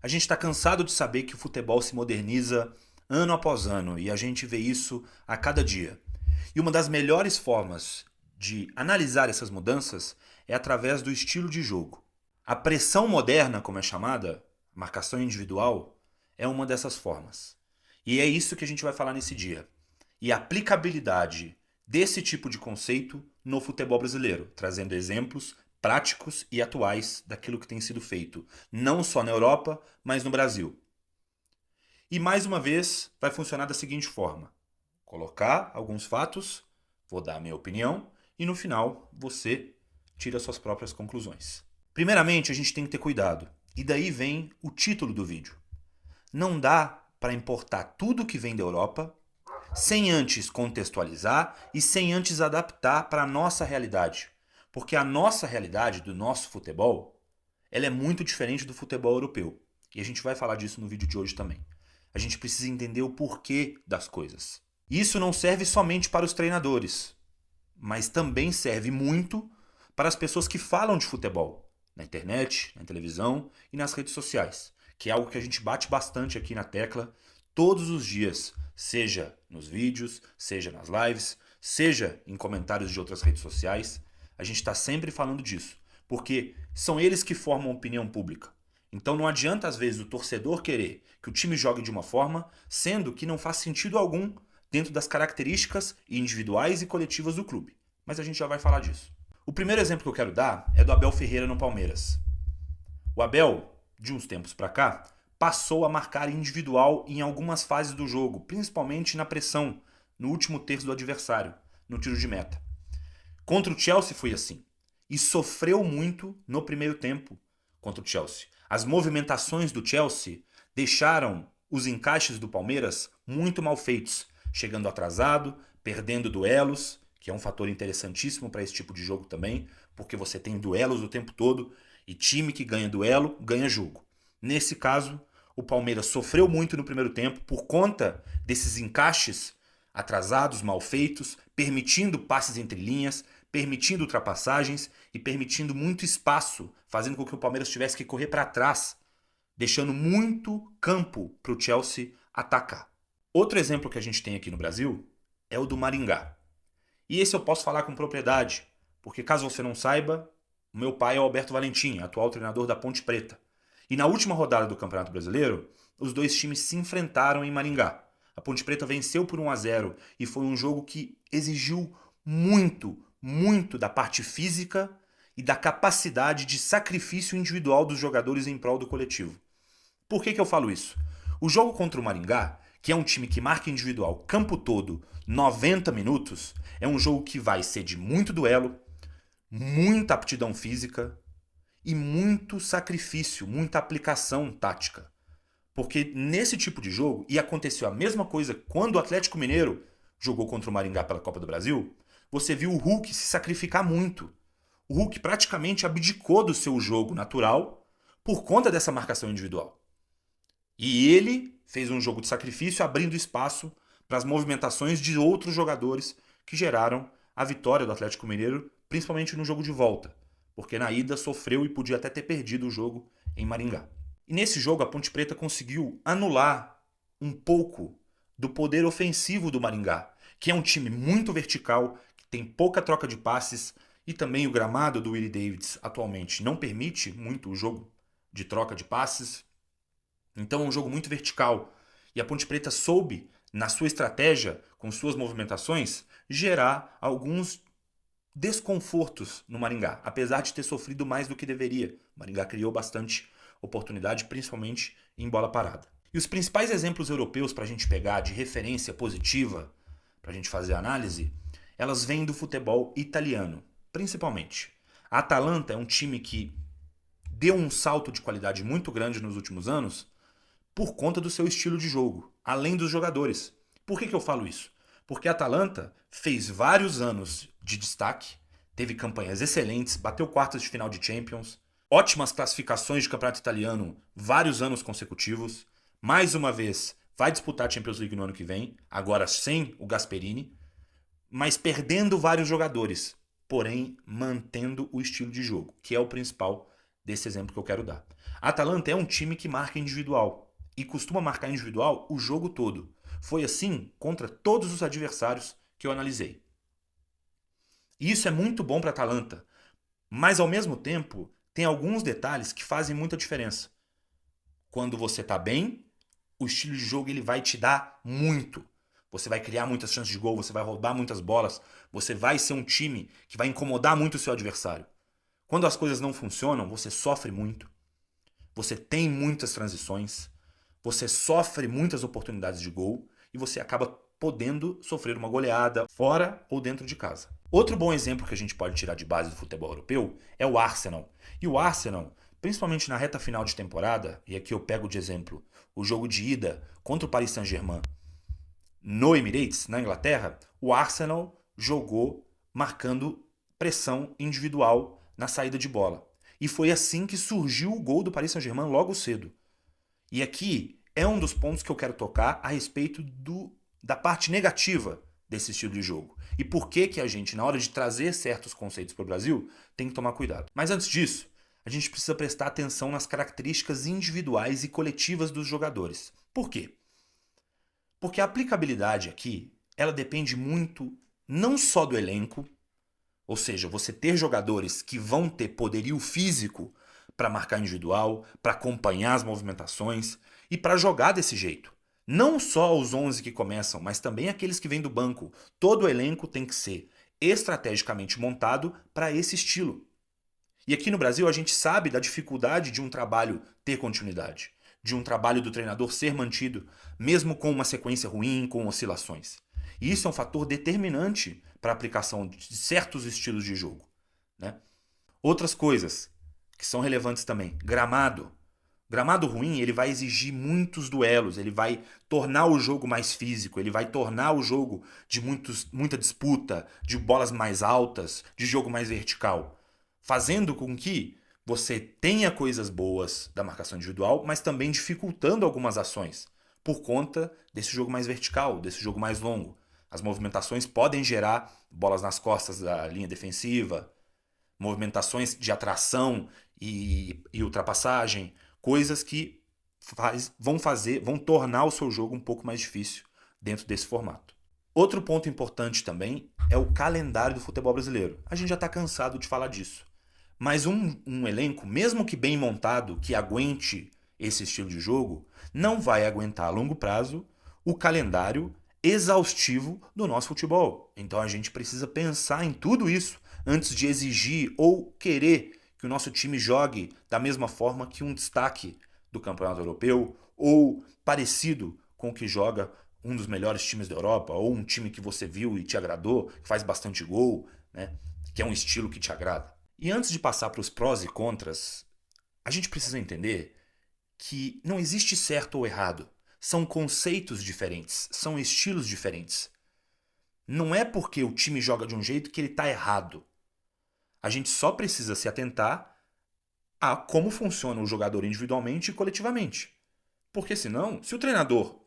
A gente está cansado de saber que o futebol se moderniza ano após ano e a gente vê isso a cada dia. E uma das melhores formas de analisar essas mudanças é através do estilo de jogo. A pressão moderna, como é chamada, marcação individual, é uma dessas formas. E é isso que a gente vai falar nesse dia. E a aplicabilidade desse tipo de conceito no futebol brasileiro, trazendo exemplos práticos e atuais daquilo que tem sido feito, não só na Europa, mas no Brasil. E mais uma vez, vai funcionar da seguinte forma: colocar alguns fatos, vou dar a minha opinião e no final você tira suas próprias conclusões. Primeiramente, a gente tem que ter cuidado. E daí vem o título do vídeo. Não dá para importar tudo que vem da Europa sem antes contextualizar e sem antes adaptar para a nossa realidade. Porque a nossa realidade do nosso futebol, ela é muito diferente do futebol europeu. E a gente vai falar disso no vídeo de hoje também. A gente precisa entender o porquê das coisas. Isso não serve somente para os treinadores, mas também serve muito para as pessoas que falam de futebol, na internet, na televisão e nas redes sociais, que é algo que a gente bate bastante aqui na tecla todos os dias, seja nos vídeos, seja nas lives, seja em comentários de outras redes sociais. A gente está sempre falando disso, porque são eles que formam a opinião pública. Então não adianta às vezes o torcedor querer que o time jogue de uma forma, sendo que não faz sentido algum dentro das características individuais e coletivas do clube. Mas a gente já vai falar disso. O primeiro exemplo que eu quero dar é do Abel Ferreira no Palmeiras. O Abel, de uns tempos para cá, passou a marcar individual em algumas fases do jogo, principalmente na pressão, no último terço do adversário, no tiro de meta. Contra o Chelsea foi assim. E sofreu muito no primeiro tempo contra o Chelsea. As movimentações do Chelsea deixaram os encaixes do Palmeiras muito mal feitos, chegando atrasado, perdendo duelos, que é um fator interessantíssimo para esse tipo de jogo também, porque você tem duelos o tempo todo e time que ganha duelo ganha jogo. Nesse caso, o Palmeiras sofreu muito no primeiro tempo por conta desses encaixes atrasados, mal feitos, permitindo passes entre linhas, permitindo ultrapassagens e permitindo muito espaço, fazendo com que o Palmeiras tivesse que correr para trás, deixando muito campo para o Chelsea atacar. Outro exemplo que a gente tem aqui no Brasil é o do Maringá. E esse eu posso falar com propriedade, porque caso você não saiba, o meu pai é o Alberto Valentim, atual treinador da Ponte Preta. E na última rodada do Campeonato Brasileiro, os dois times se enfrentaram em Maringá. A Ponte Preta venceu por 1-0 e foi um jogo que exigiu muito da parte física e da capacidade de sacrifício individual dos jogadores em prol do coletivo. Por que eu falo isso? O jogo contra o Maringá, que é um time que marca individual campo todo, 90 minutos, é um jogo que vai ser de muito duelo, muita aptidão física e muito sacrifício, muita aplicação tática. Porque nesse tipo de jogo, e aconteceu a mesma coisa quando o Atlético Mineiro jogou contra o Maringá pela Copa do Brasil, você viu o Hulk se sacrificar muito. O Hulk praticamente abdicou do seu jogo natural por conta dessa marcação individual. E ele fez um jogo de sacrifício abrindo espaço para as movimentações de outros jogadores que geraram a vitória do Atlético Mineiro, principalmente no jogo de volta, porque na ida sofreu e podia até ter perdido o jogo em Maringá. E nesse jogo a Ponte Preta conseguiu anular um pouco do poder ofensivo do Maringá, que é um time muito vertical, que tem pouca troca de passes e também o gramado do Willie Davids atualmente não permite muito o jogo de troca de passes. Então é um jogo muito vertical. E a Ponte Preta soube, na sua estratégia, com suas movimentações, gerar alguns desconfortos no Maringá, apesar de ter sofrido mais do que deveria. O Maringá criou bastante oportunidade, principalmente em bola parada. E os principais exemplos europeus para a gente pegar de referência positiva, para a gente fazer análise, elas vêm do futebol italiano, principalmente. A Atalanta é um time que deu um salto de qualidade muito grande nos últimos anos por conta do seu estilo de jogo, além dos jogadores. Por que eu falo isso? Porque a Atalanta fez vários anos de destaque, teve campanhas excelentes, bateu quartas de final de Champions, ótimas classificações de campeonato italiano vários anos consecutivos. Mais uma vez, vai disputar a Champions League no ano que vem, agora sem o Gasperini, mas perdendo vários jogadores, porém mantendo o estilo de jogo, que é o principal desse exemplo que eu quero dar. A Atalanta é um time que marca individual e costuma marcar individual o jogo todo. Foi assim contra todos os adversários que eu analisei. E isso é muito bom para a Atalanta, mas ao mesmo tempo tem alguns detalhes que fazem muita diferença. Quando você está bem, o estilo de jogo ele vai te dar muito. Você vai criar muitas chances de gol, você vai roubar muitas bolas, você vai ser um time que vai incomodar muito o seu adversário. Quando as coisas não funcionam, você sofre muito, você tem muitas transições, você sofre muitas oportunidades de gol e você acaba podendo sofrer uma goleada fora ou dentro de casa. Outro bom exemplo que a gente pode tirar de base do futebol europeu é o Arsenal. E o Arsenal, principalmente na reta final de temporada, e aqui eu pego de exemplo o jogo de ida contra o Paris Saint-Germain no Emirates, na Inglaterra, o Arsenal jogou marcando pressão individual na saída de bola. E foi assim que surgiu o gol do Paris Saint-Germain logo cedo. E aqui é um dos pontos que eu quero tocar a respeito da parte negativa desse estilo de jogo. E por que que a gente, na hora de trazer certos conceitos para o Brasil, tem que tomar cuidado. Mas antes disso, a gente precisa prestar atenção nas características individuais e coletivas dos jogadores. Por quê? Porque a aplicabilidade aqui, ela depende muito não só do elenco, ou seja, você ter jogadores que vão ter poderio físico para marcar individual, para acompanhar as movimentações e para jogar desse jeito. Não só os 11 que começam, mas também aqueles que vêm do banco. Todo o elenco tem que ser estrategicamente montado para esse estilo. E aqui no Brasil a gente sabe da dificuldade de um trabalho ter continuidade, de um trabalho do treinador ser mantido, mesmo com uma sequência ruim, com oscilações. E isso é um fator determinante para a aplicação de certos estilos de jogo, né? Outras coisas que são relevantes também. Gramado. Gramado ruim, ele vai exigir muitos duelos, ele vai tornar o jogo mais físico, ele vai tornar o jogo de muita disputa, de bolas mais altas, de jogo mais vertical, fazendo com que você tenha coisas boas da marcação individual, mas também dificultando algumas ações, por conta desse jogo mais vertical, desse jogo mais longo. As movimentações podem gerar bolas nas costas da linha defensiva, movimentações de atração e ultrapassagem, coisas que vão tornar o seu jogo um pouco mais difícil dentro desse formato. Outro ponto importante também é o calendário do futebol brasileiro. A gente já está cansado de falar disso. Mas um elenco, mesmo que bem montado, que aguente esse estilo de jogo, não vai aguentar a longo prazo o calendário exaustivo do nosso futebol. Então a gente precisa pensar em tudo isso antes de exigir ou querer que o nosso time jogue da mesma forma que um destaque do Campeonato Europeu ou parecido com o que joga um dos melhores times da Europa ou um time que você viu e te agradou, que faz bastante gol, né? Que é um estilo que te agrada. E antes de passar para os prós e contras, a gente precisa entender que não existe certo ou errado. São conceitos diferentes, são estilos diferentes. Não é porque o time joga de um jeito que ele está errado. A gente só precisa se atentar a como funciona o jogador individualmente e coletivamente. Porque senão, se o treinador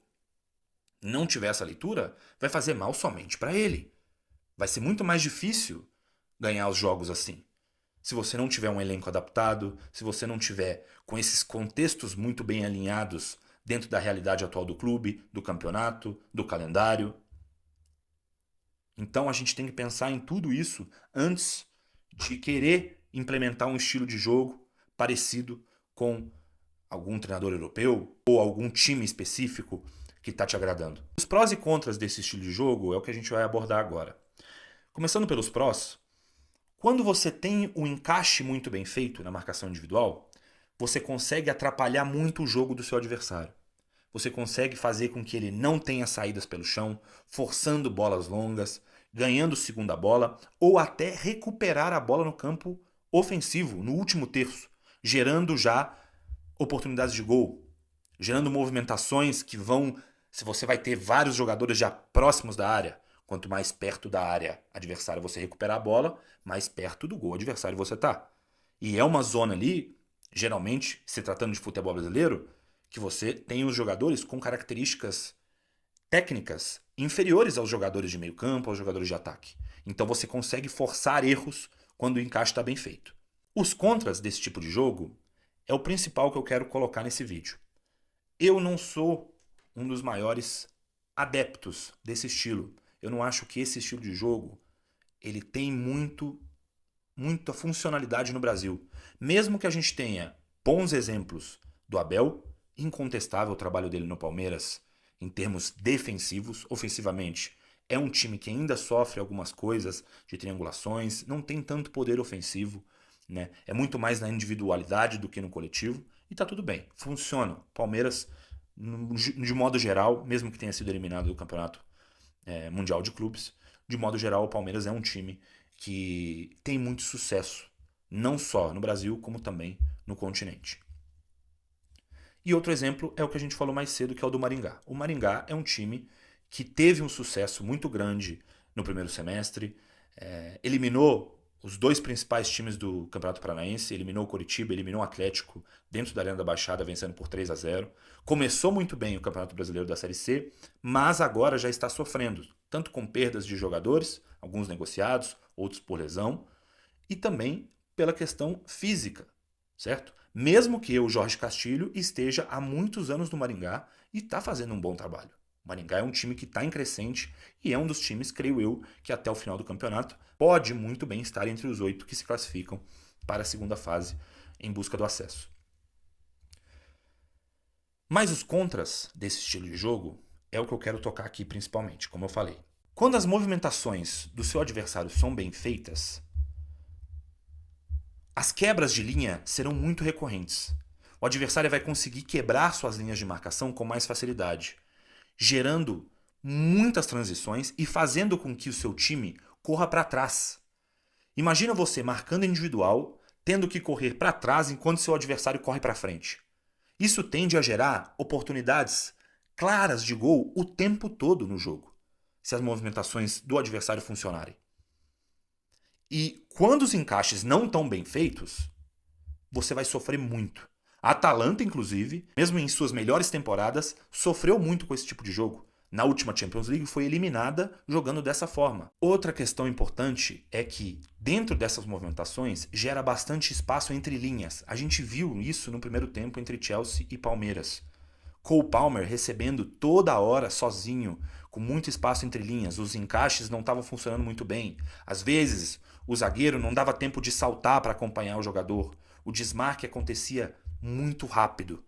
não tiver essa leitura, vai fazer mal somente para ele. Vai ser muito mais difícil ganhar os jogos assim. Se você não tiver um elenco adaptado, se você não tiver com esses contextos muito bem alinhados dentro da realidade atual do clube, do campeonato, do calendário. Então a gente tem que pensar em tudo isso antes de querer implementar um estilo de jogo parecido com algum treinador europeu ou algum time específico que está te agradando. Os prós e contras desse estilo de jogo é o que a gente vai abordar agora. Começando pelos prós, quando você tem um encaixe muito bem feito na marcação individual, você consegue atrapalhar muito o jogo do seu adversário. Você consegue fazer com que ele não tenha saídas pelo chão, forçando bolas longas, ganhando segunda bola ou até recuperar a bola no campo ofensivo, no último terço, gerando já oportunidades de gol, gerando movimentações que vão... Se você vai ter vários jogadores já próximos da área, quanto mais perto da área adversária você recuperar a bola, mais perto do gol adversário você está. E é uma zona ali, geralmente, se tratando de futebol brasileiro, que você tem os jogadores com características técnicas inferiores aos jogadores de meio campo, aos jogadores de ataque. Então você consegue forçar erros quando o encaixe está bem feito. Os contras desse tipo de jogo é o principal que eu quero colocar nesse vídeo. Eu não sou um dos maiores adeptos desse estilo. Eu não acho que esse estilo de jogo ele tem muita funcionalidade no Brasil. Mesmo que a gente tenha bons exemplos do Abel, incontestável o trabalho dele no Palmeiras em termos defensivos, ofensivamente. É um time que ainda sofre algumas coisas de triangulações, não tem tanto poder ofensivo, né? É muito mais na individualidade do que no coletivo. E tá tudo bem, funciona. Palmeiras, de modo geral, mesmo que tenha sido eliminado do campeonato mundial de clubes, de modo geral, o Palmeiras é um time que tem muito sucesso, não só no Brasil, como também no continente. E outro exemplo é o que a gente falou mais cedo, que é o do Maringá. O Maringá é um time que teve um sucesso muito grande no primeiro semestre, eliminou os dois principais times do Campeonato Paranaense, eliminou o Coritiba, eliminou o Atlético dentro da Arena da Baixada, vencendo por 3-0. Começou muito bem o Campeonato Brasileiro da Série C, mas agora já está sofrendo, tanto com perdas de jogadores, alguns negociados, outros por lesão, e também pela questão física, certo? Mesmo que o Jorge Castilho esteja há muitos anos no Maringá e está fazendo um bom trabalho. O Maringá é um time que está em crescente e é um dos times, creio eu, que até o final do campeonato pode muito bem estar entre os 8 que se classificam para a segunda fase em busca do acesso. Mas os contras desse estilo de jogo é o que eu quero tocar aqui principalmente, como eu falei. Quando as movimentações do seu adversário são bem feitas, as quebras de linha serão muito recorrentes. O adversário vai conseguir quebrar suas linhas de marcação com mais facilidade, gerando muitas transições e fazendo com que o seu time corra para trás. Imagina você marcando individual, tendo que correr para trás enquanto seu adversário corre para frente. Isso tende a gerar oportunidades claras de gol o tempo todo no jogo, se as movimentações do adversário funcionarem. E quando os encaixes não estão bem feitos, você vai sofrer muito. A Atalanta, inclusive, mesmo em suas melhores temporadas, sofreu muito com esse tipo de jogo. Na última Champions League foi eliminada jogando dessa forma. Outra questão importante é que, dentro dessas movimentações, gera bastante espaço entre linhas. A gente viu isso no primeiro tempo entre Chelsea e Palmeiras. Cole Palmer recebendo toda hora sozinho, com muito espaço entre linhas. Os encaixes não estavam funcionando muito bem. Às vezes, o zagueiro não dava tempo de saltar para acompanhar o jogador. O desmarque acontecia muito rápido.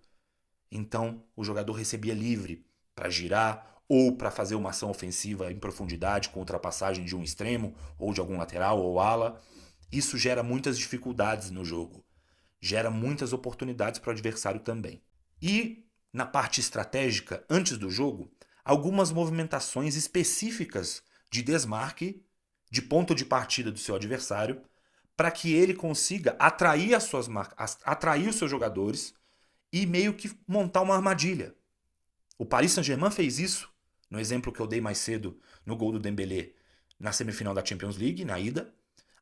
Então, o jogador recebia livre para girar ou para fazer uma ação ofensiva em profundidade com ultrapassagem de um extremo ou de algum lateral ou ala. Isso gera muitas dificuldades no jogo. Gera muitas oportunidades para o adversário também. E, na parte estratégica, antes do jogo, algumas movimentações específicas de desmarque, de ponto de partida do seu adversário, para que ele consiga atrair atrair os seus jogadores e meio que montar uma armadilha. O Paris Saint-Germain fez isso, no exemplo que eu dei mais cedo no gol do Dembélé na semifinal da Champions League, na ida.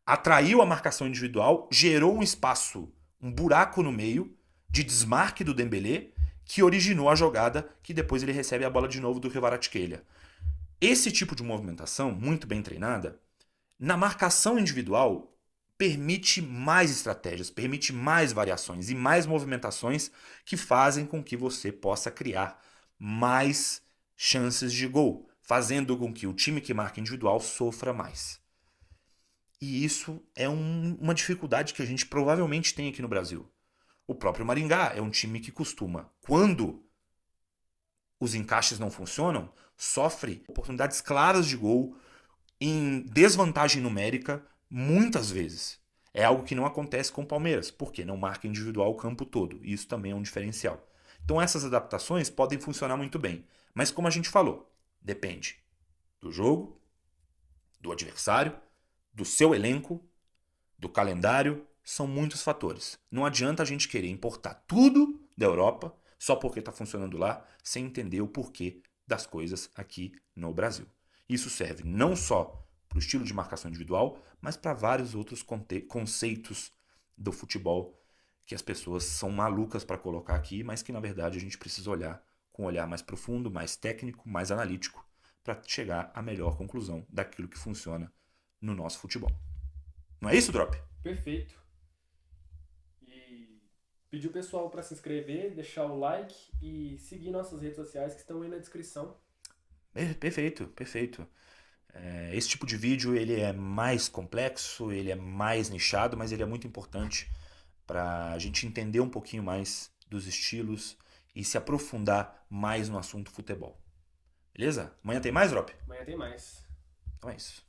Atraiu a marcação individual, gerou um espaço, um buraco no meio de desmarque do Dembélé, que originou a jogada que depois ele recebe a bola de novo do Kvaratskhelia. Esse tipo de movimentação, muito bem treinada, na marcação individual, permite mais estratégias, permite mais variações e mais movimentações que fazem com que você possa criar mais chances de gol, fazendo com que o time que marca individual sofra mais. E isso é uma dificuldade que a gente provavelmente tem aqui no Brasil. O próprio Maringá é um time que costuma, quando os encaixes não funcionam, sofre oportunidades claras de gol em desvantagem numérica muitas vezes. É algo que não acontece com o Palmeiras, porque não marca individual o campo todo. E isso também é um diferencial. Então essas adaptações podem funcionar muito bem. Mas como a gente falou, depende do jogo, do adversário, do seu elenco, do calendário. São muitos fatores. Não adianta a gente querer importar tudo da Europa só porque está funcionando lá, sem entender o porquê das coisas aqui no Brasil. Isso serve não só para o estilo de marcação individual, mas para vários outros conceitos do futebol que as pessoas são malucas para colocar aqui, mas que na verdade a gente precisa olhar com um olhar mais profundo, mais técnico, mais analítico, para chegar à melhor conclusão daquilo que funciona no nosso futebol. Não é isso, Drop? Perfeito. Pedir o pessoal para se inscrever, deixar o like e seguir nossas redes sociais que estão aí na descrição. Perfeito, perfeito. Esse tipo de vídeo ele é mais complexo, ele é mais nichado, mas ele é muito importante para a gente entender um pouquinho mais dos estilos e se aprofundar mais no assunto futebol. Beleza? Amanhã tem mais, Drop? Amanhã tem mais. Então é isso.